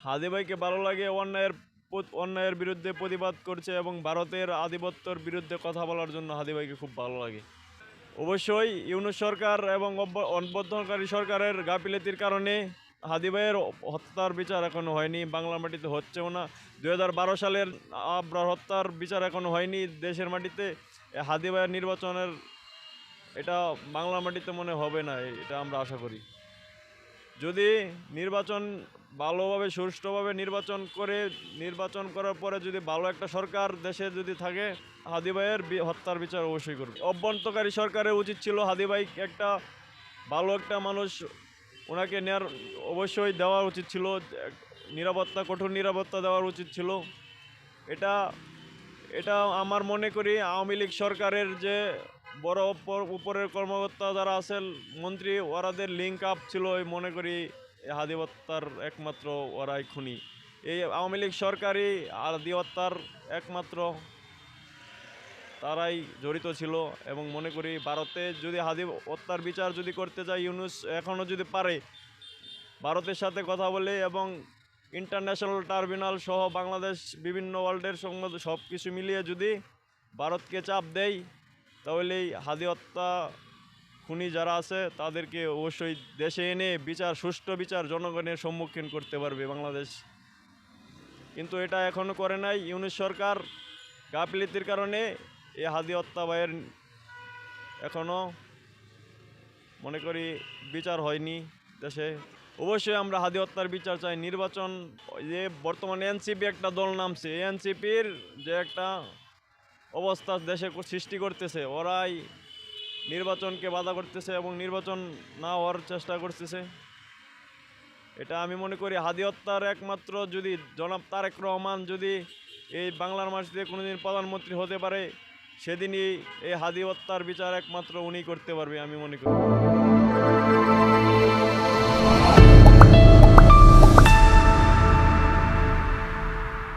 হাদি ভাইকে ভালো লাগে অন্যায়ের বিরুদ্ধে প্রতিবাদ করছে এবং ভারতের আধিপত্যর বিরুদ্ধে কথা বলার জন্য হাদি ভাইকে খুব ভালো লাগে। অবশ্যই ইউনূস সরকার এবং অভ্যন্তরকারী সরকারের গাফিলতির কারণে হাদি ভাইয়ের হত্যার বিচার এখনো হয়নি, বাংলার মাটিতে হচ্ছেও না। 2012 সালের আবরার হত্যার বিচার এখনো হয়নি দেশের মাটিতে। হাদি ভাইয়ের নির্বাচনের এটা বাংলার মাটিতে মনে হবে না, এটা আমরা আশা করি। যদি নির্বাচন ভালোভাবে সুষ্ঠুভাবে নির্বাচন করার পরে যদি ভালো একটা সরকার দেশে যদি থাকে, হাদি ভাইয়ের হত্যার বিচার অবশ্যই করবে। অভ্যন্তরকারী সরকারের উচিত ছিল হাদি ভাই একটা ভালো একটা মানুষ, ওনাকে নেয়ার অবশ্যই দেওয়া উচিত ছিল, কঠোর নিরাপত্তা দেওয়ার উচিত ছিল। এটা এটা আমার মনে করি আওয়ামী লীগ সরকারের যে বড় উপরের কর্মকর্তা যারা আছেন, মন্ত্রী, ওরাদের লিঙ্ক আপ ছিল। মনে করি হাদি হত্যার একমাত্র ওরাই খুনি। এই আওয়ামী লীগ সরকারই হাদি হত্যার একমাত্র তারাই জড়িত ছিল। এবং মনে করি ভারতে যদি হাদি হত্যার বিচার যদি করতে যায়, ইউনূস এখনও যদি পারে ভারতের সাথে কথা বলে এবং ইন্টারন্যাশনাল ট্রাইব্যুনাল সহ বাংলাদেশ বিভিন্ন ওয়ার্ল্ডের সঙ্গে সব কিছু মিলিয়ে যদি ভারতকে চাপ দেয়, তাহলেই হাদি হত্যা খুনি যারা আছে তাদেরকে অবশ্যই দেশে এনে সুষ্ঠু বিচার জনগণের সম্মুখীন করতে পারবে বাংলাদেশ। কিন্তু এটা এখনও করে নাই ইউনূস সরকার। গাফিলতির কারণে এই হাদি হত্যা ভাইয়ের এখনও মনে করি বিচার হয়নি দেশে। অবশ্যই আমরা হাদি হত্যার বিচার চাই। নির্বাচন, যে বর্তমানে এনসিপি একটা দল নামছে, এনসিপির যে একটা অবস্থা দেশে সৃষ্টি করতেছে, ওরাই নির্বাচনকে বাধা করতেছে এবং নির্বাচন না হওয়ার চেষ্টা করতেছে। এটা আমি মনে করি হাদি হত্যার একমাত্র যদি জনাব তারেক রহমান যদি এই বাংলার মাটিতে কোনোদিন প্রধানমন্ত্রী হতে পারে, সেদিনই এই হাদি হত্যার বিচার একমাত্র উনি করতে পারবে আমি মনে করি।